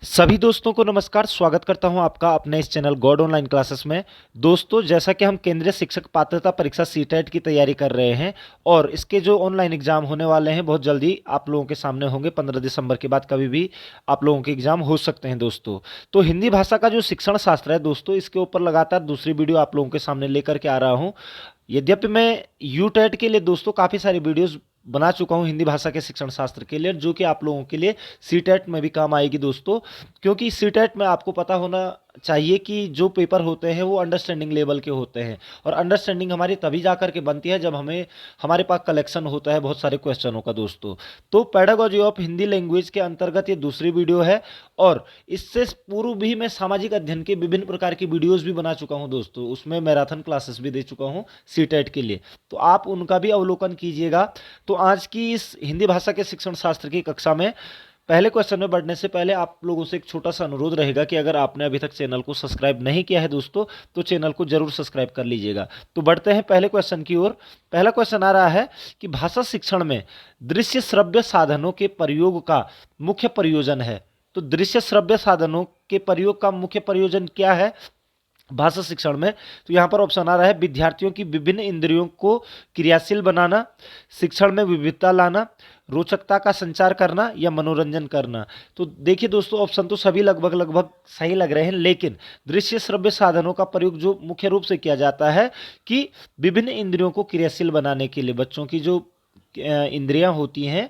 सभी दोस्तों को नमस्कार। स्वागत करता हूं आपका अपने इस चैनल गॉड ऑनलाइन क्लासेस में। दोस्तों, जैसा कि हम केंद्रीय शिक्षक पात्रता परीक्षा सीटेट की तैयारी कर रहे हैं और इसके जो ऑनलाइन एग्जाम होने वाले हैं बहुत जल्दी आप लोगों के सामने होंगे। 15 दिसंबर के बाद कभी भी आप लोगों के एग्जाम हो सकते हैं दोस्तों। तो हिंदी भाषा का जो शिक्षण शास्त्र है दोस्तों, इसके ऊपर लगातार दूसरी वीडियो आप लोगों के सामने लेकर के आ रहा हूँ। यद्यपि मैं यूटेट के लिए दोस्तों काफ़ी सारी वीडियोस बना चुका हूं हिंदी भाषा के शिक्षण शास्त्र के लिए, जो कि आप लोगों के लिए सीटेट में भी काम आएगी दोस्तों। क्योंकि सीटेट में आपको पता होना चाहिए कि जो पेपर होते हैं वो अंडरस्टैंडिंग लेवल के होते हैं, और अंडरस्टैंडिंग हमारी तभी जा करके बनती है जब हमारे पास कलेक्शन होता है बहुत सारे क्वेश्चनों का दोस्तों। तो पेडागोजी ऑफ हिंदी लैंग्वेज के अंतर्गत ये दूसरी वीडियो है, और इससे पूर्व भी मैं सामाजिक अध्ययन के विभिन्न प्रकार की वीडियोस भी बना चुका हूं दोस्तों। उसमें मैराथन क्लासेस भी दे चुका हूं सीटेट के लिए, तो आप उनका भी अवलोकन कीजिएगा। तो आज की इस हिंदी भाषा के शिक्षण शास्त्र की कक्षा में पहले क्वेश्चन में बढ़ने से पहले आप लोगों से एक छोटा सा अनुरोध रहेगा कि अगर आपने अभी तक चैनल को सब्सक्राइब नहीं किया है दोस्तों, तो चैनल को जरूर सब्सक्राइब कर लीजिएगा। तो बढ़ते हैं पहले क्वेश्चन की ओर। पहला क्वेश्चन आ रहा है कि भाषा शिक्षण में दृश्य श्रव्य साधनों के प्रयोग का मुख्य प्रयोजन है। तो दृश्य श्रव्य साधनों के प्रयोग का मुख्य प्रयोजन क्या है भाषा शिक्षण में? तो यहाँ पर ऑप्शन आ रहा है विद्यार्थियों की विभिन्न इंद्रियों को क्रियाशील बनाना, शिक्षण में विविधता लाना, रोचकता का संचार करना, या मनोरंजन करना। तो देखिए दोस्तों, ऑप्शन तो सभी लगभग लगभग सही लग रहे हैं, लेकिन दृश्य श्रव्य साधनों का प्रयोग जो मुख्य रूप से किया जाता है कि विभिन्न इंद्रियों को क्रियाशील बनाने के लिए, बच्चों की जो इंद्रियां होती हैं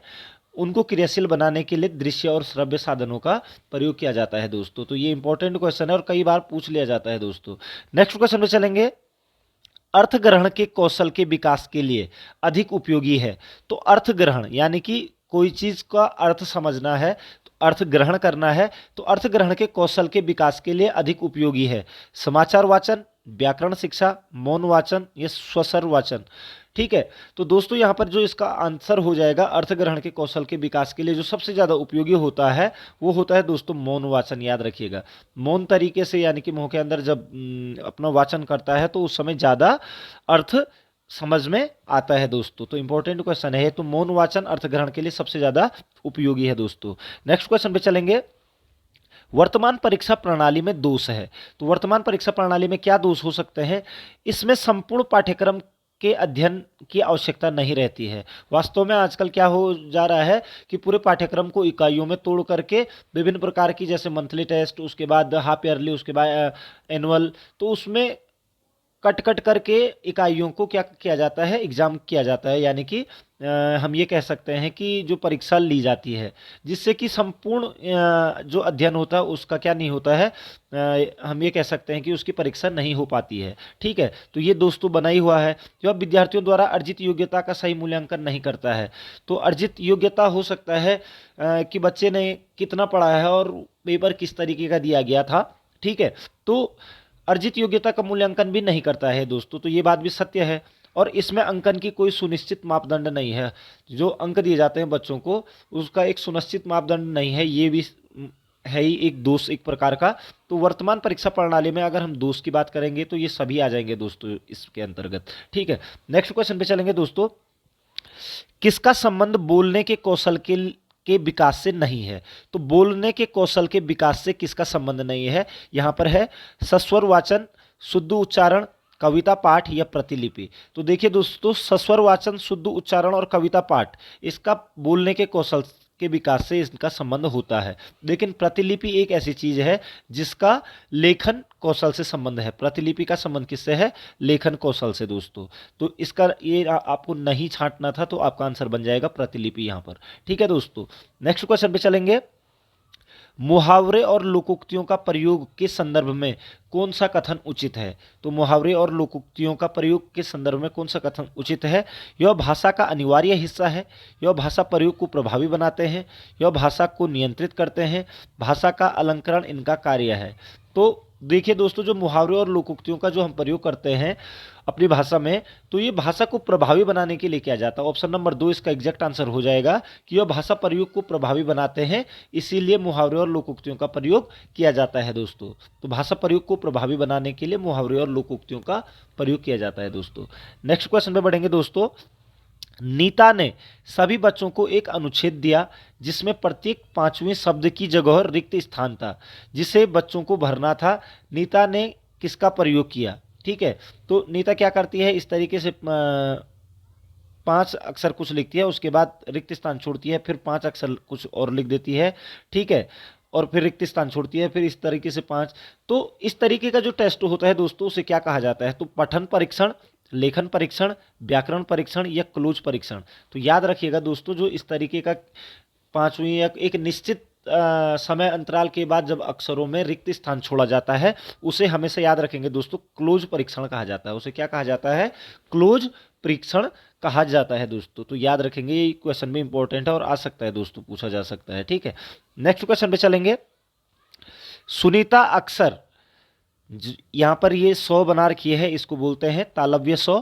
उनको क्रियाशील बनाने के लिए दृश्य और श्रव्य साधनों का प्रयोग किया जाता है दोस्तों। तो ये इंपॉर्टेंट क्वेश्चन है और कई बार पूछ लिया जाता है दोस्तों। नेक्स्ट क्वेश्चन पे चलेंगे। अर्थ ग्रहण के कौशल के विकास के लिए अधिक उपयोगी है। तो अर्थ ग्रहण यानी कि कोई चीज का अर्थ समझना है, तो अर्थ ग्रहण करना है, तो अर्थ ग्रहण के कौशल के विकास के लिए अधिक उपयोगी है समाचार वाचन, व्याकरण शिक्षा, मौन वाचन, या स्वसर वाचन। ठीक है, तो दोस्तों यहाँ पर जो इसका आंसर हो जाएगा अर्थ ग्रहण के कौशल के विकास के लिए जो सबसे ज़्यादा उपयोगी होता है वो होता है दोस्तों मौन वाचन। याद रखिएगा, मौन तरीके से यानी कि मुंह के अंदर जब अपना वाचन करता है तो उस समय ज़्यादा अर्थ समझ में आता है दोस्तों। तो इंपॉर्टेंट क्वेश्चन है, तो मौन वाचन अर्थ ग्रहण के लिए सबसे ज़्यादा उपयोगी है दोस्तों। नेक्स्ट क्वेश्चन पे चलेंगे। वर्तमान परीक्षा प्रणाली में दोष है। तो वर्तमान परीक्षा प्रणाली में क्या दोष हो सकते हैं? इसमें संपूर्ण पाठ्यक्रम के अध्ययन की आवश्यकता नहीं रहती है। वास्तव में आजकल क्या हो जा रहा है कि पूरे पाठ्यक्रम को इकाइयों में तोड़ करके विभिन्न प्रकार की, जैसे मंथली टेस्ट, उसके बाद हाफ ईयरली, उसके बाद एनुअल, तो उसमें कट कट करके इकाइयों को क्या किया जाता है, एग्जाम किया जाता है। यानी कि हम ये कह सकते हैं कि जो परीक्षा ली जाती है, जिससे कि संपूर्ण जो अध्ययन होता है उसका क्या नहीं होता है, हम ये कह सकते हैं कि उसकी परीक्षा नहीं हो पाती है। ठीक है, तो ये दोस्तों बना ही हुआ है जो अब विद्यार्थियों द्वारा अर्जित योग्यता का सही मूल्यांकन नहीं करता है। तो अर्जित योग्यता हो सकता है कि बच्चे ने कितना पढ़ा है और पेपर किस तरीके का दिया गया था। ठीक है, तो अर्जित योग्यता का मूल्यांकन भी नहीं करता है दोस्तों। तो ये बात भी सत्य है, और इसमें अंकन की कोई सुनिश्चित मापदंड नहीं है। जो अंक दिए जाते हैं बच्चों को उसका एक सुनिश्चित मापदंड नहीं है, ये भी है ही एक दोष एक प्रकार का। तो वर्तमान परीक्षा प्रणाली में अगर हम दोष की बात करेंगे तो ये सभी आ जाएंगे दोस्तों इसके अंतर्गत। ठीक है, नेक्स्ट क्वेश्चन पे चलेंगे दोस्तों। किसका संबंध बोलने के कौशल के विकास से नहीं है? तो बोलने के कौशल के विकास से किसका संबंध नहीं है? यहां पर है सस्वर वाचन, शुद्ध उच्चारण, कविता पाठ, या प्रतिलिपि। तो देखिए दोस्तों, सस्वर वाचन, शुद्ध उच्चारण और कविता पाठ, इसका बोलने के कौशल के विकास से इसका संबंध होता है। लेकिन प्रतिलिपि एक ऐसी चीज है जिसका लेखन कौशल से संबंध है। प्रतिलिपि का संबंध किससे है? लेखन कौशल से दोस्तों। तो इसका ये आपको नहीं छांटना था, तो आपका आंसर बन जाएगा प्रतिलिपि यहां पर। ठीक है दोस्तों, नेक्स्ट क्वेश्चन पे चलेंगे। मुहावरे और लोकोक्तियों का प्रयोग के संदर्भ में कौन सा कथन उचित है? तो मुहावरे और लोकोक्तियों का प्रयोग के संदर्भ में कौन सा कथन उचित है? यह भाषा का अनिवार्य हिस्सा है, यह भाषा प्रयोग को प्रभावी बनाते हैं, यह भाषा को नियंत्रित करते हैं, भाषा का अलंकरण इनका कार्य है। तो देखिए दोस्तों, जो मुहावरे और लोकोक्तियों का जो हम प्रयोग करते हैं अपनी भाषा में, तो ये भाषा को प्रभावी बनाने के लिए किया जाता है। ऑप्शन नंबर 2 इसका एग्जैक्ट आंसर हो जाएगा कि यह भाषा प्रयोग को प्रभावी बनाते हैं, इसीलिए मुहावरे और लोकोक्तियों का प्रयोग किया जाता है दोस्तों। तो भाषा प्रयोग को प्रभावी बनाने के लिए मुहावरे और लोकोक्तियों का प्रयोग किया जाता है दोस्तों। नेक्स्ट क्वेश्चन पे बढ़ेंगे दोस्तों। नीता ने सभी बच्चों को एक अनुच्छेद दिया जिसमें प्रत्येक 5वें शब्द की जगह रिक्त स्थान था जिसे बच्चों को भरना था। नीता ने किसका प्रयोग किया? ठीक है, तो नीता क्या करती है, इस तरीके से 5 अक्षर कुछ लिखती है, उसके बाद रिक्त स्थान छोड़ती है, फिर 5 अक्षर कुछ और लिख देती है। ठीक है, और फिर रिक्त स्थान छोड़ती है, फिर इस तरीके से 5। तो इस तरीके का जो टेस्ट होता है दोस्तों, उसे क्या कहा जाता है? तो पठन परीक्षण, लेखन परीक्षण, व्याकरण परीक्षण या क्लोज परीक्षण। तो याद रखिएगा दोस्तों, जो इस तरीके का 5वीं या एक निश्चित समय अंतराल के बाद जब अक्षरों में रिक्त स्थान छोड़ा जाता है, उसे हमेशा याद रखेंगे दोस्तों, क्लोज परीक्षण कहा जाता है। उसे क्या कहा जाता है? क्लोज परीक्षण कहा जाता है दोस्तों। तो याद रखेंगे, ये क्वेश्चन भी इंपॉर्टेंट है और आ सकता है दोस्तों, पूछा जा सकता है। ठीक है, नेक्स्ट क्वेश्चन पे चलेंगे। सुनीता अक्सर, यहां पर ये 100 बना रखी है, इसको बोलते हैं तालव्य 100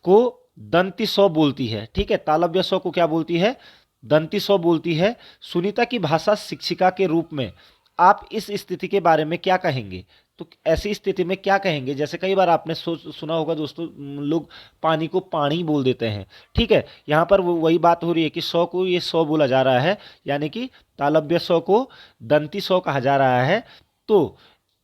को दंती 100 बोलती है। ठीक है, तालव्य 100 को क्या बोलती है? दंती 100 बोलती है। सुनीता की भाषा शिक्षिका के रूप में आप इस स्थिति के बारे में क्या कहेंगे? तो ऐसी स्थिति में क्या कहेंगे? जैसे कई बार आपने सुना होगा दोस्तों, लोग पानी को पानी बोल देते हैं। ठीक है, यहाँ पर वही बात हो रही है कि 100 को ये 100 बोला जा रहा है, यानी कि तालव्य 100 को दंती 100 कहा जा रहा है। तो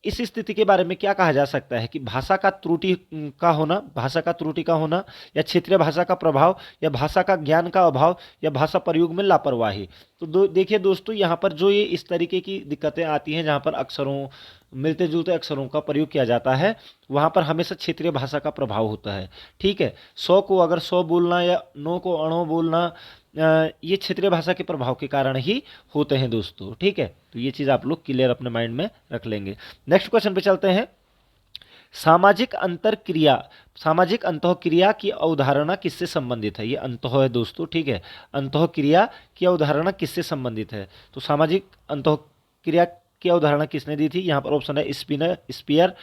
इस स्थिति के बारे में क्या कहा जा सकता है कि भाषा का त्रुटि का होना, भाषा का त्रुटि का होना, या क्षेत्रीय भाषा का प्रभाव, या भाषा का ज्ञान का अभाव, या भाषा प्रयोग में लापरवाही। तो देखिए दोस्तों, यहाँ पर जो ये इस तरीके की दिक्कतें आती हैं, जहाँ पर अक्षरों, मिलते जुलते अक्षरों का प्रयोग किया जाता है, वहाँ पर हमेशा क्षेत्रीय भाषा का प्रभाव होता है। ठीक है, 100 को अगर 100 बोलना या 9 को अणो बोलना, ये क्षेत्रीय भाषा के प्रभाव के कारण ही होते हैं दोस्तों। ठीक है, तो ये चीज़ आप लोग क्लियर अपने माइंड में रख लेंगे। नेक्स्ट क्वेश्चन पे चलते हैं। सामाजिक अंतर क्रिया, सामाजिक अंतःक्रिया की अवधारणा किससे संबंधित है? ये अंतः है दोस्तों। ठीक है, अंतःक्रिया की अवधारणा किससे संबंधित है? तो सामाजिक अंतःक्रिया की अवधारणा किसने दी थी? यहाँ पर ऑप्शन है स्पियर,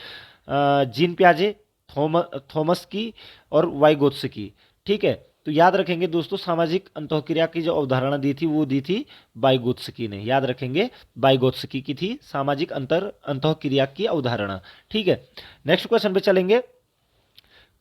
जीन प्याजे, थॉमस की और वाइगोत्स्की। ठीक है, तो याद रखेंगे दोस्तों, सामाजिक अंतःक्रिया की जो अवधारणा दी थी वो दी थी वाइगोत्स्की ने। याद रखेंगे, वाइगोत्स्की की थी सामाजिक अंतःक्रिया की अवधारणा। ठीक है, नेक्स्ट क्वेश्चन पे चलेंगे।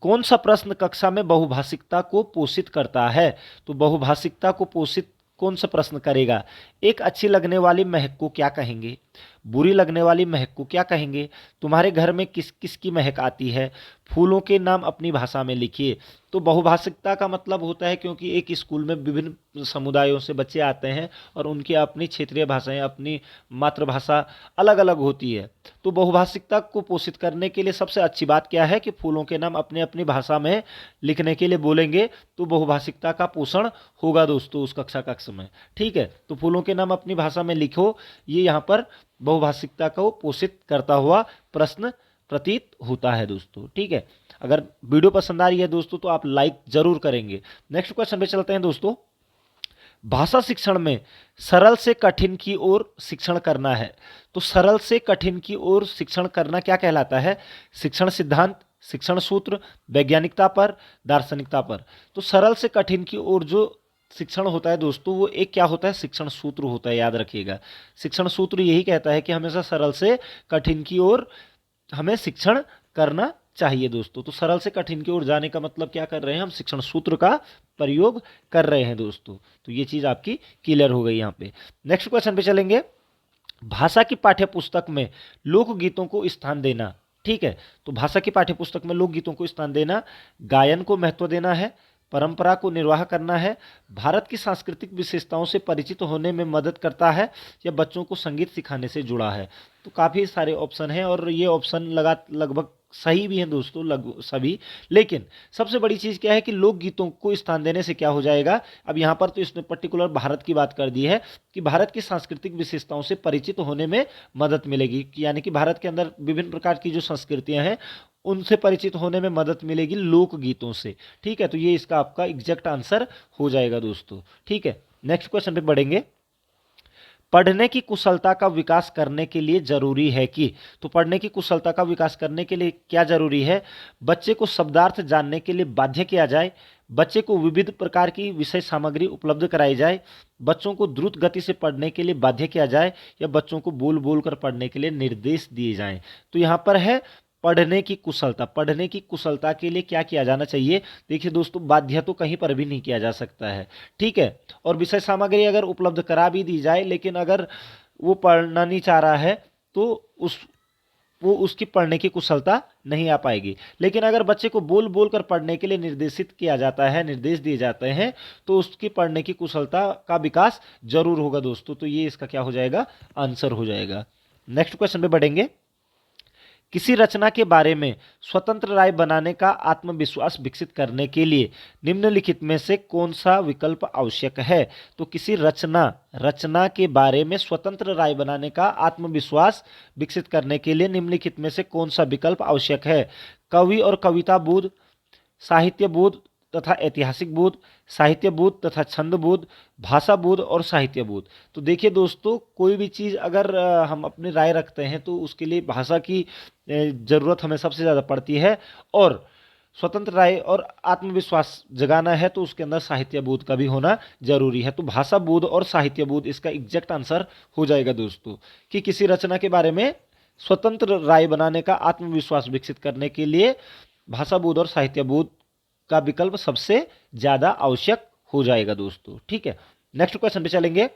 कौन सा प्रश्न कक्षा में बहुभाषिकता को पोषित करता है? तो बहुभाषिकता को पोषित कौन सा प्रश्न करेगा? एक अच्छी लगने वाली महक को क्या कहेंगे? बुरी लगने वाली महक को क्या कहेंगे? तुम्हारे घर में किस किस की महक आती है? फूलों के नाम अपनी भाषा में लिखिए। तो बहुभाषिकता का मतलब होता है, क्योंकि एक स्कूल में विभिन्न समुदायों से बच्चे आते हैं और उनकी अपनी क्षेत्रीय भाषाएं, अपनी मातृभाषा अलग अलग होती है। तो बहुभाषिकता को पोषित करने के लिए सबसे अच्छी बात क्या है कि फूलों के नाम अपनी अपनी भाषा में लिखने के लिए बोलेंगे, तो बहुभाषिकता का पोषण होगा दोस्तों उस कक्षा में। ठीक है, तो फूलों के नाम अपनी भाषा में लिखो, ये यहाँ पर बहुभाषिकता को पोषित करता हुआ प्रश्न प्रतीत होता है दोस्तों। ठीक है, अगर वीडियो पसंद आ रही है दोस्तों तो आप लाइक जरूर करेंगे। नेक्स्ट क्वेश्चन पे चलते हैं दोस्तों। भाषा शिक्षण में सरल से कठिन की ओर शिक्षण करना है। तो सरल से कठिन की ओर शिक्षण करना क्या कहलाता है? शिक्षण सिद्धांत, शिक्षण सूत्र, वैज्ञानिकता पर, दार्शनिकता पर। तो सरल से कठिन की ओर जो शिक्षण होता है दोस्तों, वो एक क्या होता है? शिक्षण सूत्र होता है। याद रखिएगा, शिक्षण सूत्र यही कहता है कि हमेशा सरल से कठिन की ओर हमें शिक्षण करना चाहिए दोस्तों। तो सरल से कठिन की ओर जाने का मतलब क्या कर रहे हैं? हम शिक्षण सूत्र का प्रयोग कर रहे हैं दोस्तों। तो ये चीज आपकी क्लियर हो गई यहाँ पे। नेक्स्ट क्वेश्चन पे चलेंगे। भाषा की पाठ्य पुस्तक में लोकगीतों को स्थान देना। ठीक है, तो भाषा की पाठ्य पुस्तक में लोकगीतों को स्थान देना, गायन को महत्व देना है, परंपरा को निर्वाह करना है, भारत की सांस्कृतिक विशेषताओं से परिचित होने में मदद करता है, या बच्चों को संगीत सिखाने से जुड़ा है। तो काफ़ी सारे ऑप्शन हैं और ये ऑप्शन लगभग सही भी हैं दोस्तों, सभी। लेकिन सबसे बड़ी चीज़ क्या है कि लोकगीतों को स्थान देने से क्या हो जाएगा? अब यहाँ पर तो इसने पर्टिकुलर भारत की बात कर दी है कि भारत की सांस्कृतिक विशेषताओं से परिचित होने में मदद मिलेगी, यानी कि भारत के अंदर विभिन्न प्रकार की जो संस्कृतियाँ हैं उनसे परिचित होने में मदद मिलेगी लोकगीतों से। ठीक है, तो ये इसका आपका एग्जैक्ट आंसर हो जाएगा दोस्तों। ठीक है, नेक्स्ट क्वेश्चन पे बढ़ेंगे। पढ़ने की कुशलता का विकास करने के लिए जरूरी है कि, तो पढ़ने की कुशलता का विकास करने के लिए क्या जरूरी है? बच्चे को शब्दार्थ जानने के लिए बाध्य किया जाए, बच्चे को विविध प्रकार की विषय सामग्री उपलब्ध कराई जाए, बच्चों को द्रुत गति से पढ़ने के लिए बाध्य किया जाए, या बच्चों को बोल बोल कर पढ़ने के लिए निर्देश दिए जाएं। तो यहाँ पर है पढ़ने की कुशलता, पढ़ने की कुशलता के लिए क्या किया जाना चाहिए? देखिए दोस्तों, बाध्य तो कहीं पर भी नहीं किया जा सकता है, ठीक है। और विषय सामग्री अगर उपलब्ध करा भी दी जाए, लेकिन अगर वो पढ़ना नहीं चाह रहा है तो उसकी पढ़ने की कुशलता नहीं आ पाएगी। लेकिन अगर बच्चे को बोल बोल कर पढ़ने के लिए निर्देशित किया जाता है, निर्देश दिए जाते हैं, तो उसकी पढ़ने की कुशलता का विकास जरूर होगा दोस्तों। तो ये इसका क्या हो जाएगा? आंसर हो जाएगा। नेक्स्ट क्वेश्चन पे बढ़ेंगे। किसी रचना के बारे में स्वतंत्र राय बनाने का आत्मविश्वास विकसित करने के लिए निम्नलिखित में से कौन सा विकल्प आवश्यक है? तो किसी रचना के बारे में स्वतंत्र राय बनाने का आत्मविश्वास विकसित करने के लिए निम्नलिखित में से कौन सा विकल्प आवश्यक है? कवि और कविता बोध, साहित्य बोध तथा ऐतिहासिक बोध, साहित्य बोध तथा छंद बोध, भाषा बोध और साहित्य बोध। तो देखिए दोस्तों, कोई भी चीज़ अगर हम अपनी राय रखते हैं तो उसके लिए भाषा की ज़रूरत हमें सबसे ज़्यादा पड़ती है, और स्वतंत्र राय और आत्मविश्वास जगाना है तो उसके अंदर साहित्य बोध का भी होना जरूरी है। तो भाषा बोध और साहित्य बोध इसका एग्जैक्ट आंसर हो जाएगा दोस्तों, कि किसी रचना के बारे में स्वतंत्र राय बनाने का आत्मविश्वास विकसित करने के लिए भाषा बोध और साहित्य बोध का विकल्प सबसे ज्यादा आवश्यक हो जाएगा दोस्तों, ठीक है। नेक्स्ट क्वेश्चन पे चलेंगे।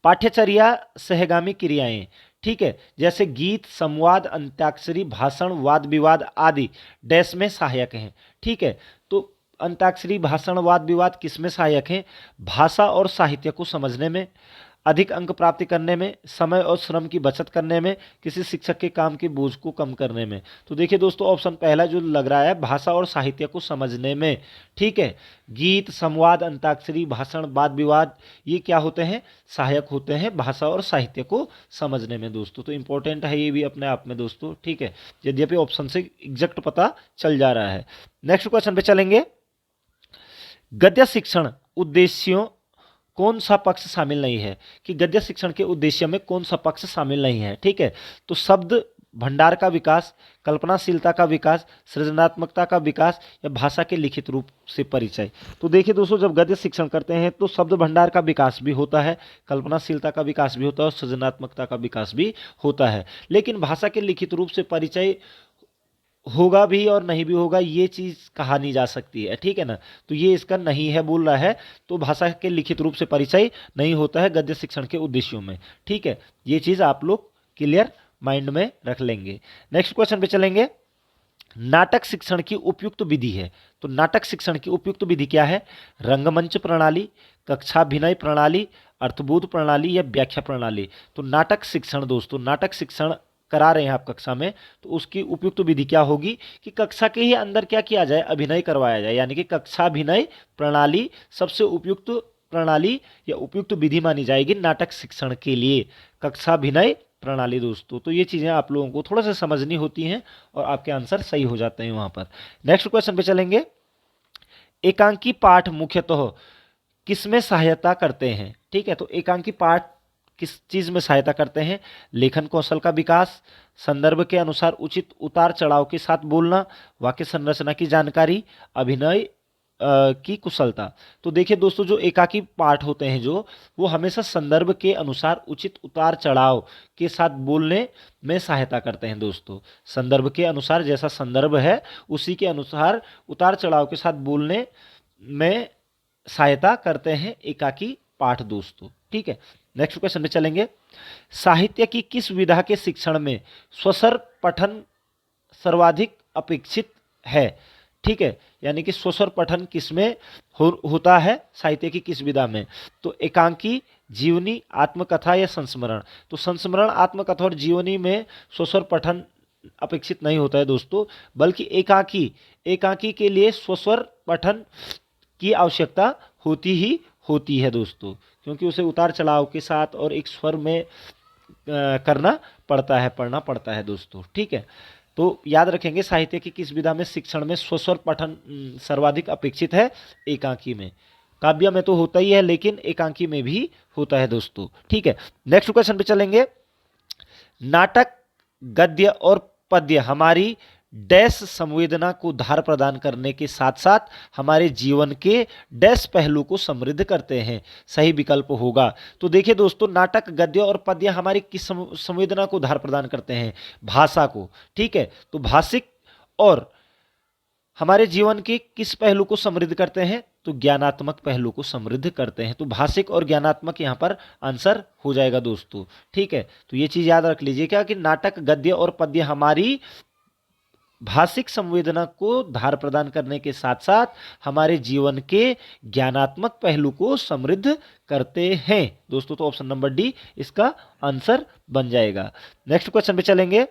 पाठ्यचर्या सहगामी क्रियाएं, ठीक है, जैसे गीत, संवाद, अंत्याक्षरी, भाषण, वाद विवाद आदि डैश में सहायक हैं, ठीक है। तो अंत्याक्षरी, भाषण, वाद विवाद किस में सहायक हैं? भाषा और साहित्य को समझने में, अधिक अंक प्राप्ति करने में, समय और श्रम की बचत करने में, किसी शिक्षक के काम के बोझ को कम करने में। तो देखिए दोस्तों, ऑप्शन पहला जो लग रहा है, भाषा और साहित्य को समझने में, ठीक है। गीत, संवाद, अंताक्षरी, भाषण, वाद विवाद, ये क्या होते हैं? सहायक होते हैं भाषा और साहित्य को समझने में दोस्तों। तो इंपॉर्टेंट है ये भी अपने आप में दोस्तों, ठीक है, यद्यपि ऑप्शन से एग्जैक्ट पता चल जा रहा है। नेक्स्ट क्वेश्चन पे चलेंगे। गद्य शिक्षण उद्देश्यों कौन सा पक्ष शामिल नहीं है? कि गद्य शिक्षण के उद्देश्य में कौन सा पक्ष शामिल नहीं है, ठीक है। तो शब्द भंडार का विकास, कल्पनाशीलता का विकास, सृजनात्मकता का विकास, या भाषा के लिखित रूप से परिचय। तो देखिए दोस्तों, जब गद्य शिक्षण करते हैं तो शब्द भंडार का विकास भी होता है, कल्पनाशीलता का विकास भी होता है और सृजनात्मकता का विकास भी होता है। लेकिन भाषा के लिखित रूप से परिचय होगा भी और नहीं भी होगा, ये चीज़ कहा नहीं जा सकती है, ठीक है ना। तो ये इसका नहीं है बोल रहा है, तो भाषा के लिखित रूप से परिचय नहीं होता है गद्य शिक्षण के उद्देश्यों में, ठीक है। ये चीज़ आप लोग क्लियर माइंड में रख लेंगे। नेक्स्ट क्वेश्चन पे चलेंगे। नाटक शिक्षण की उपयुक्त विधि है। तो नाटक शिक्षण की उपयुक्त विधि क्या है? रंगमंच प्रणाली, कक्षाभिनय प्रणाली, अर्थबोध प्रणाली या व्याख्या प्रणाली। तो नाटक शिक्षण दोस्तों, नाटक शिक्षण करा रहे हैं आप कक्षा में, तो उसकी उपयुक्त विधि क्या होगी? कि कक्षा के ही अंदर क्या किया जाए? अभिनय करवाया जाए, यानी कि कक्षाभिनय प्रणाली सबसे उपयुक्त प्रणाली या उपयुक्त विधि मानी जाएगी नाटक शिक्षण के लिए, कक्षाभिनय प्रणाली दोस्तों। तो ये चीज़ें आप लोगों को थोड़ा सा समझनी होती हैं और आपके आंसर सही हो जाते हैं वहाँ पर। नेक्स्ट क्वेश्चन पे चलेंगे। एकांकी पाठ मुख्यतः किसमें सहायता करते हैं? ठीक है, तो एकांकी पाठ किस चीज़ में सहायता करते हैं? लेखन कौशल का विकास, संदर्भ के अनुसार उचित उतार चढ़ाव के साथ बोलना, वाक्य संरचना की जानकारी, अभिनय की कुशलता। तो देखिए दोस्तों, जो एकाकी पाठ होते हैं जो, वो हमेशा संदर्भ के अनुसार उचित उतार चढ़ाव के साथ बोलने में सहायता करते हैं दोस्तों। संदर्भ के अनुसार, जैसा संदर्भ है उसी के अनुसार उतार चढ़ाव के साथ बोलने में सहायता करते हैं एकाकी पाठ दोस्तों, ठीक है। नेक्स्ट क्वेश्चन पे चलेंगे। साहित्य की किस विधा के शिक्षण में स्वसर पठन सर्वाधिक अपेक्षित है? ठीक है, यानी कि स्वसर पठन किसमें होता है? साहित्य की किस विधा में? तो एकांकी, जीवनी, आत्मकथा या संस्मरण। तो संस्मरण, आत्मकथा और जीवनी में स्वसर पठन अपेक्षित नहीं होता है दोस्तों, बल्कि एकांकी के लिए स्वस्वर पठन की आवश्यकता होती ही होती है दोस्तों, क्योंकि उसे उतार चढ़ाव के साथ और एक स्वर में करना पड़ता है, पढ़ना पड़ता है दोस्तों, ठीक है। तो याद रखेंगे, साहित्य की किस विधा में शिक्षण में स्वस्वर पठन सर्वाधिक अपेक्षित है? एकांकी में। काव्य में तो होता ही है, लेकिन एकांकी में भी होता है दोस्तों, ठीक है। नेक्स्ट क्वेश्चन पे चलेंगे। नाटक, गद्य और पद्य हमारी डैश संवेदना को धार प्रदान करने के साथ साथ हमारे जीवन के डैश पहलू को समृद्ध करते हैं। सही विकल्प होगा। तो देखिए दोस्तों, नाटक, गद्य और पद्य हमारी किस संवेदना को धार प्रदान करते हैं? भाषा को। ठीक है, तो भाषिक और हमारे जीवन के किस पहलू को समृद्ध करते हैं? तो ज्ञानात्मक पहलू को समृद्ध करते हैं। तो भाषिक और ज्ञानात्मक यहां पर आंसर हो जाएगा दोस्तों। ठीक है, तो ये चीज याद रख लीजिएगा कि नाटक, गद्य और पद्य हमारी भाषिक संवेदना को धार प्रदान करने के साथ साथ हमारे जीवन के ज्ञानात्मक पहलू को समृद्ध करते हैं दोस्तों। तो ऑप्शन नंबर डी इसका आंसर बन जाएगा। नेक्स्ट क्वेश्चन पे चलेंगे।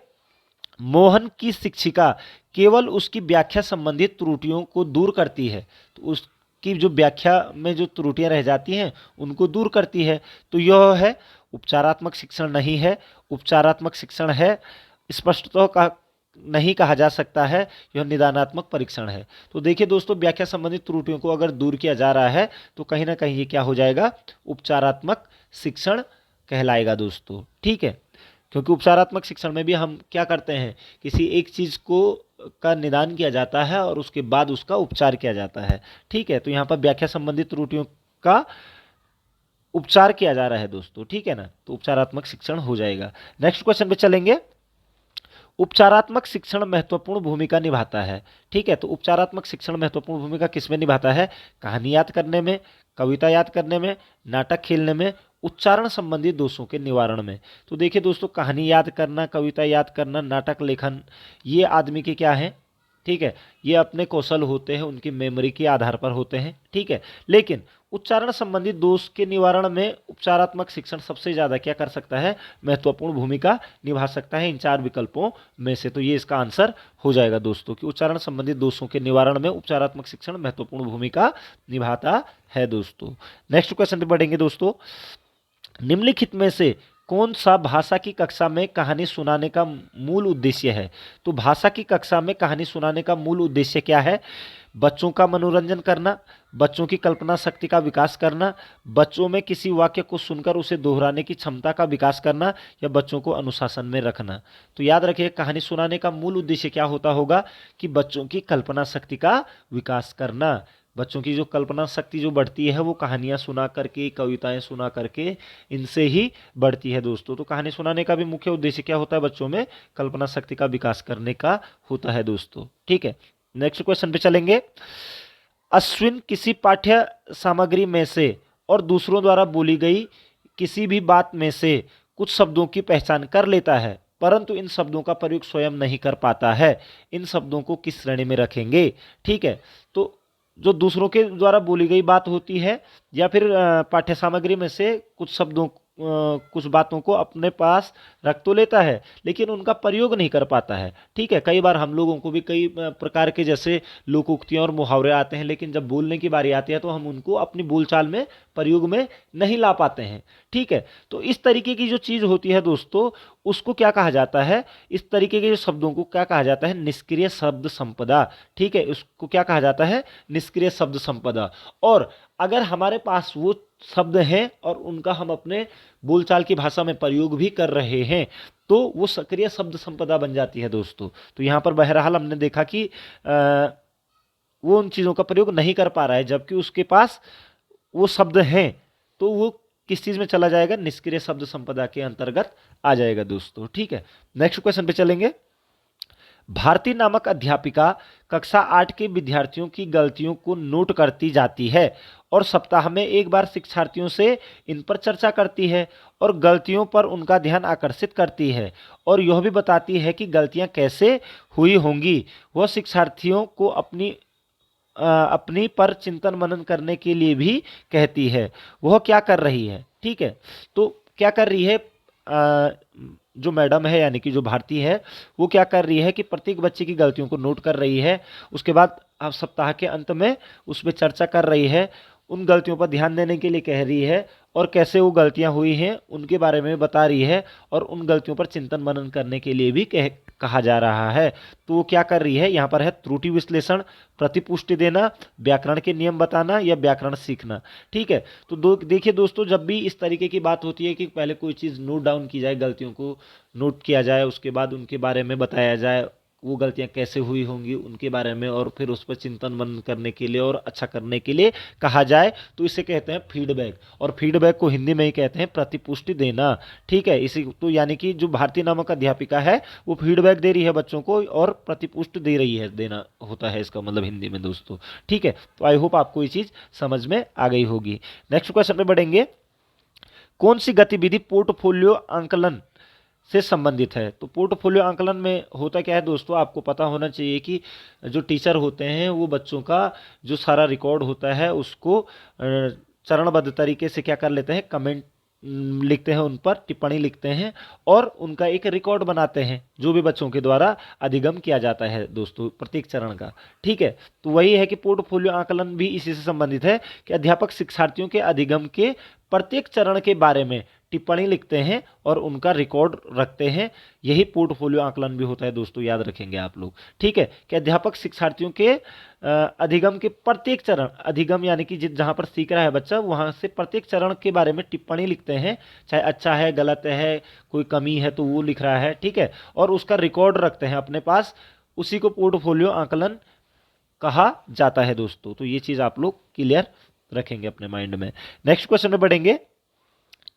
मोहन की शिक्षिका केवल उसकी व्याख्या संबंधित त्रुटियों को दूर करती है। तो उसकी जो व्याख्या में जो त्रुटियां रह जाती हैं उनको दूर करती है। तो यह है उपचारात्मक शिक्षण नहीं है। उपचारात्मक शिक्षण है, स्पष्टतः का नहीं कहा जा सकता है, यह निदानात्मक परीक्षण है। तो देखिए दोस्तों, व्याख्या संबंधित त्रुटियों को अगर दूर किया जा रहा है तो कहीं ना कहीं ये क्या हो जाएगा? उपचारात्मक शिक्षण कहलाएगा दोस्तों। ठीक है, क्योंकि उपचारात्मक शिक्षण में भी हम क्या करते हैं? किसी एक चीज को का निदान किया जाता है और उसके बाद उसका उपचार किया जाता है। ठीक है, तो यहाँ पर व्याख्या संबंधित त्रुटियों का उपचार किया जा रहा है दोस्तों। ठीक है ना, तो उपचारात्मक शिक्षण हो जाएगा। नेक्स्ट क्वेश्चन पे चलेंगे। उपचारात्मक शिक्षण महत्वपूर्ण भूमिका निभाता है। ठीक है, तो उपचारात्मक शिक्षण महत्वपूर्ण भूमिका किसमें निभाता है? कहानी याद करने में, कविता याद करने में, नाटक खेलने में, उच्चारण संबंधी दोषों के निवारण में। तो देखिए दोस्तों, कहानी याद करना, कविता याद करना, नाटक लेखन, ये आदमी के क्या है? ठीक है, ये अपने कौशल होते हैं, उनकी मेमोरी के आधार पर होते हैं। ठीक है, लेकिन उच्चारण संबंधी दोष के निवारण में उपचारात्मक शिक्षण सबसे ज्यादा क्या कर सकता है? महत्वपूर्ण भूमिका निभा सकता है इन चार विकल्पों में से। तो ये इसका आंसर हो जाएगा दोस्तों कि उच्चारण संबंधी दोषों के निवारण में उपचारात्मक शिक्षण महत्वपूर्ण भूमिका निभाता है दोस्तों। नेक्स्ट क्वेश्चन पे बढ़ेंगे दोस्तों। निम्नलिखित में से कौन सा भाषा की कक्षा में कहानी सुनाने का मूल उद्देश्य है? तो भाषा की कक्षा में कहानी सुनाने का मूल उद्देश्य क्या है? बच्चों का मनोरंजन करना, बच्चों की कल्पना शक्ति का विकास करना, बच्चों में किसी वाक्य को सुनकर उसे दोहराने की क्षमता का विकास करना, या बच्चों को अनुशासन में रखना। तो याद रखिए, कहानी सुनाने का मूल उद्देश्य क्या होता होगा? कि बच्चों की कल्पना शक्ति का विकास करना। बच्चों की जो कल्पना शक्ति जो बढ़ती है वो कहानियां सुना करके, कविताएं सुना करके, इनसे ही बढ़ती है दोस्तों। तो कहानी सुनाने का भी मुख्य उद्देश्य क्या होता है? बच्चों में कल्पना शक्ति का विकास करने का होता है दोस्तों। ठीक है, नेक्स्ट क्वेश्चन पे चलेंगे। अश्विन किसी पाठ्य सामग्री में से और दूसरों द्वारा बोली गई किसी भी बात में से कुछ शब्दों की पहचान कर लेता है, परंतु इन शब्दों का प्रयोग स्वयं नहीं कर पाता है। इन शब्दों को किस श्रेणी में रखेंगे? ठीक है, तो जो दूसरों के द्वारा बोली गई बात होती है या फिर पाठ्य सामग्री में से कुछ शब्दों कुछ बातों को अपने पास रख तो लेता है लेकिन उनका प्रयोग नहीं कर पाता है। ठीक है, कई बार हम लोगों को भी कई प्रकार के जैसे लोकोक्तियां और मुहावरे आते हैं, लेकिन जब बोलने की बारी आती है तो हम उनको अपनी बोलचाल में प्रयोग में नहीं ला पाते हैं। ठीक है, तो इस तरीके की जो चीज होती है दोस्तों, उसको क्या कहा जाता है? इस तरीके के जो शब्दों को क्या कहा जाता है? निष्क्रिय शब्द संपदा। ठीक है, उसको क्या कहा जाता है? निष्क्रिय शब्द संपदा। और अगर हमारे पास वो शब्द हैं और उनका हम अपने बोलचाल की भाषा में प्रयोग भी कर रहे हैं तो वो सक्रिय शब्द संपदा बन जाती है दोस्तों। तो यहाँ पर बहरहाल हमने देखा कि वो उन चीज़ों का प्रयोग नहीं कर पा रहा है, जबकि उसके पास वो शब्द हैं, तो वो किस चीज़ में चला जाएगा? निष्क्रिय शब्द संपदा के अंतर्गत आ जाएगा दोस्तों। ठीक है, नेक्स्ट क्वेश्चन पे चलेंगे। भारती नामक अध्यापिका कक्षा 8 के विद्यार्थियों की गलतियों को नोट करती जाती है और सप्ताह में एक बार शिक्षार्थियों से इन पर चर्चा करती है और गलतियों पर उनका ध्यान आकर्षित करती है और यह भी बताती है कि गलतियां कैसे हुई होंगी। वह शिक्षार्थियों को अपनी पर चिंतन मनन करने के लिए भी कहती है। वह क्या कर रही है? ठीक है, तो क्या कर रही है? जो मैडम है यानी कि जो भारती है वो क्या कर रही है कि प्रत्येक बच्चे की गलतियों को नोट कर रही है, उसके बाद अब सप्ताह के अंत में उस पर चर्चा कर रही है, उन गलतियों पर ध्यान देने के लिए कह रही है और कैसे वो गलतियां हुई हैं उनके बारे में बता रही है और उन गलतियों पर चिंतन मनन करने के लिए भी कहा जा रहा है। तो वो क्या कर रही है? यहाँ पर है त्रुटि विश्लेषण, प्रतिपुष्टि देना, व्याकरण के नियम बताना या व्याकरण सीखना। ठीक है, तो देखिए दोस्तों, जब भी इस तरीके की बात होती है कि पहले कोई चीज़ नोट डाउन की जाए, गलतियों को नोट किया जाए, उसके बाद उनके बारे में बताया जाए, वो गलतियां कैसे हुई होंगी उनके बारे में, और फिर उस पर चिंतन मनन करने के लिए और अच्छा करने के लिए कहा जाए, तो इसे कहते हैं फीडबैक। और फीडबैक को हिंदी में ही कहते हैं प्रतिपुष्टि देना। ठीक है, इसी तो यानी कि जो भारती नामक अध्यापिका है वो फीडबैक दे रही है बच्चों को और प्रतिपुष्टि दे रही है, देना होता है इसका मतलब हिंदी में दोस्तों। ठीक है, तो आई होप आपको ये चीज समझ में आ गई होगी। नेक्स्ट क्वेश्चन पे बढ़ेंगे। कौन सी गतिविधि पोर्टफोलियो आंकलन से संबंधित है? तो पोर्टफोलियो आंकलन में होता क्या है दोस्तों, आपको पता होना चाहिए कि जो टीचर होते हैं वो बच्चों का जो सारा रिकॉर्ड होता है उसको चरणबद्ध तरीके से क्या कर लेते हैं, कमेंट लिखते हैं, उन पर टिप्पणी लिखते हैं और उनका एक रिकॉर्ड बनाते हैं जो भी बच्चों के द्वारा अधिगम किया जाता है दोस्तों प्रत्येक चरण का। ठीक है, तो वही है कि पोर्टफोलियो आंकलन भी इसी से संबंधित है कि अध्यापक शिक्षार्थियों के अधिगम के प्रत्येक चरण के बारे में टिप्पणी लिखते हैं और उनका रिकॉर्ड रखते हैं। यही पोर्टफोलियो आकलन भी होता है दोस्तों, याद रखेंगे आप लोग। ठीक है, कि अध्यापक शिक्षार्थियों के अधिगम के प्रत्येक चरण, अधिगम यानी कि जहां पर सीख रहा है बच्चा वहां से प्रत्येक चरण के बारे में टिप्पणी लिखते हैं, चाहे अच्छा है गलत है कोई कमी है तो वो लिख रहा है। ठीक है, और उसका रिकॉर्ड रखते हैं अपने पास, उसी को पोर्टफोलियो आकलन कहा जाता है दोस्तों। तो ये चीज आप लोग क्लियर रखेंगे अपने माइंड में। नेक्स्ट क्वेश्चन में बढ़ेंगे।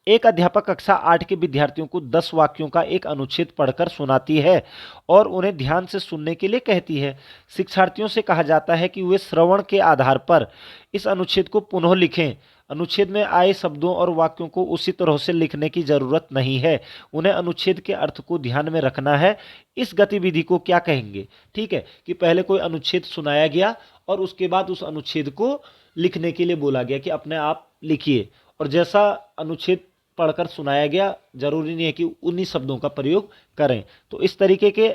एक अध्यापक कक्षा 8 के विद्यार्थियों को 10 वाक्यों का एक अनुच्छेद पढ़कर सुनाती है और उन्हें ध्यान से सुनने के लिए कहती है। शिक्षार्थियों से कहा जाता है कि वे श्रवण के आधार पर इस अनुच्छेद को पुनः लिखें। अनुच्छेद में आए शब्दों और वाक्यों को उसी तरह से लिखने की जरूरत नहीं है, उन्हें अनुच्छेद के अर्थ को ध्यान में रखना है। इस गतिविधि को क्या कहेंगे? ठीक है, कि पहले कोई अनुच्छेद सुनाया गया और उसके बाद उस अनुच्छेद को लिखने के लिए बोला गया कि अपने आप लिखिए, और जैसा अनुच्छेद पढ़कर सुनाया गया जरूरी नहीं है कि उन्हीं शब्दों का प्रयोग करें। तो इस तरीके के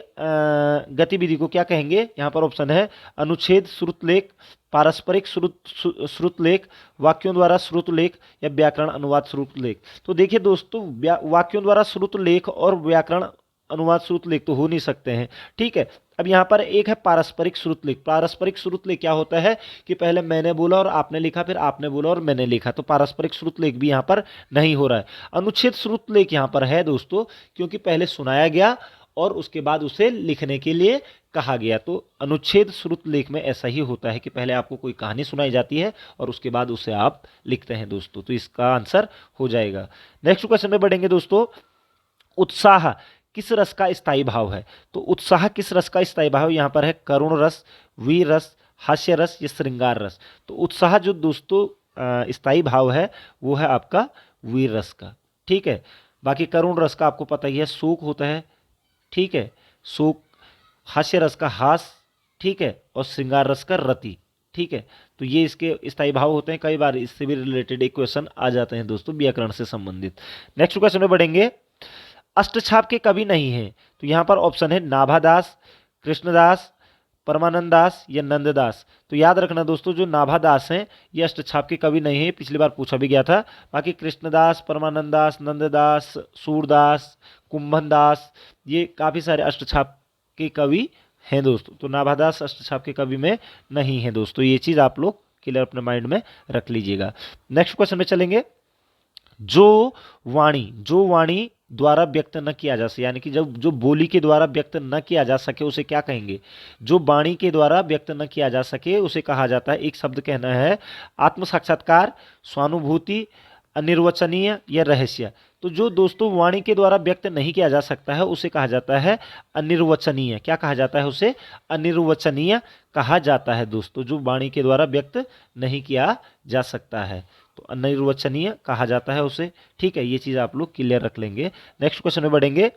गतिविधि को क्या कहेंगे? यहाँ पर ऑप्शन है अनुच्छेद, श्रुतलेख, पारस्परिक श्रुतलेख, वाक्यों द्वारा श्रुतलेख या व्याकरण अनुवाद श्रुतलेख। तो देखिए दोस्तों, वाक्यों द्वारा श्रुतलेख और व्याकरण अनुवाद श्रुतलेख तो हो नहीं सकते हैं। ठीक है, अब यहाँ पर एक है पारस्परिक श्रुतलेख। पारस्परिक श्रुतलेख क्या होता है कि पहले मैंने बोला और आपने लिखा, फिर आपने बोला और मैंने लिखा, तो पारस्परिक श्रुतलेख भी यहाँ पर नहीं हो रहा है। अनुच्छेद श्रुतलेख यहाँ पर है दोस्तों, क्योंकि पहले सुनाया गया और उसके बाद उसे लिखने के लिए कहा गया। तो अनुच्छेद श्रुतलेख में ऐसा ही होता है कि पहले आपको कोई कहानी सुनाई जाती है और उसके बाद उसे आप लिखते हैं दोस्तों। तो इसका आंसर हो जाएगा। नेक्स्ट क्वेश्चन में बढ़ेंगे दोस्तों। उत्साह किस रस का स्थायी भाव है? तो उत्साह किस रस का स्थायी भाव यहाँ पर है? करुण रस, वीर रस, हास्य रस या श्रृंगार रस। तो उत्साह जो दोस्तों स्थायी भाव है वो है आपका वीर रस का। ठीक है, बाकी करुण रस का आपको पता ही है, शोक होता है। ठीक है, शोक, हास्य रस का हास, ठीक है, और श्रृंगार रस का रति। ठीक है, तो ये इसके स्थायी भाव होते हैं। कई बार इससे भी रिलेटेड एक क्वेश्चन आ जाते हैं दोस्तों व्याकरण से संबंधित। नेक्स्ट क्वेश्चन में बढ़ेंगे। अष्टछाप के कवि नहीं है, तो यहाँ पर ऑप्शन है नाभादास, कृष्णदास, परमानंद दास या नंददास। तो याद रखना दोस्तों, जो नाभादास हैं ये अष्टछाप के कवि नहीं है, पिछली बार पूछा भी गया था। बाकी कृष्णदास, परमानंद दास, नंददास, सूरदास, कुंभन दास, ये काफ़ी सारे अष्टछाप के कवि हैं दोस्तों। तो नाभादास अष्टछाप के कवि में नहीं है दोस्तों, ये चीज़ आप लोग क्लियर अपने माइंड में रख लीजिएगा। नेक्स्ट क्वेश्चन में चलेंगे। जो वाणी द्वारा व्यक्त न किया जा सके, यानी कि जब जो बोली के द्वारा व्यक्त न किया जा सके उसे क्या कहेंगे? जो वाणी के द्वारा व्यक्त न किया जा सके उसे कहा जाता है, एक शब्द कहना है, आत्म साक्षात्कार, स्वानुभूति, अनिर्वचनीय या रहस्य। तो जो दोस्तों वाणी के द्वारा व्यक्त नहीं किया जा सकता है उसे कहा जाता है अनिर्वचनीय। क्या कहा जाता है उसे? अनिर्वचनीय कहा जाता है दोस्तों, जो वाणी के द्वारा व्यक्त नहीं किया जा सकता है तो अनिर्वचनीय कहा जाता है उसे। ठीक है, ये चीज आप लोग क्लियर रख लेंगे। नेक्स्ट क्वेश्चन में बढ़ेंगे।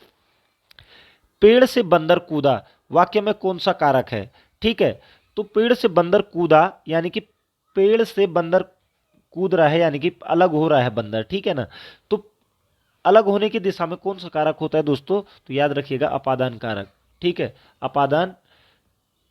पेड़ से बंदर कूदा वाक्य में कौन सा कारक है? ठीक है, तो पेड़ से बंदर कूदा यानी कि पेड़ से बंदर कूद रहा है, यानी कि अलग हो रहा है बंदर। ठीक है ना, तो अलग होने की दिशा में कौन सा कारक होता है दोस्तों? तो याद रखिएगा अपादान कारक। ठीक है, अपादान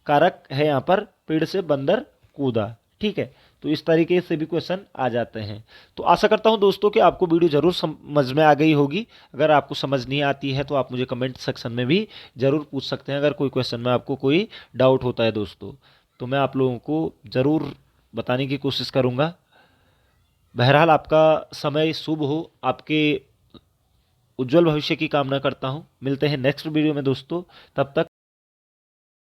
कारक है यहाँ पर, पेड़ से बंदर कूदा। ठीक है, तो इस तरीके से भी क्वेश्चन आ जाते हैं। तो आशा करता हूं दोस्तों कि आपको वीडियो जरूर समझ में आ गई होगी। अगर आपको समझ नहीं आती है तो आप मुझे कमेंट सेक्शन में भी जरूर पूछ सकते हैं। अगर कोई क्वेश्चन में आपको कोई डाउट होता है दोस्तों, तो मैं आप लोगों को ज़रूर बताने की कोशिश करूँगा। बहरहाल आपका समय शुभ हो, आपके उज्जवल भविष्य की कामना करता हूँ। मिलते हैं नेक्स्ट वीडियो में दोस्तों, तब तक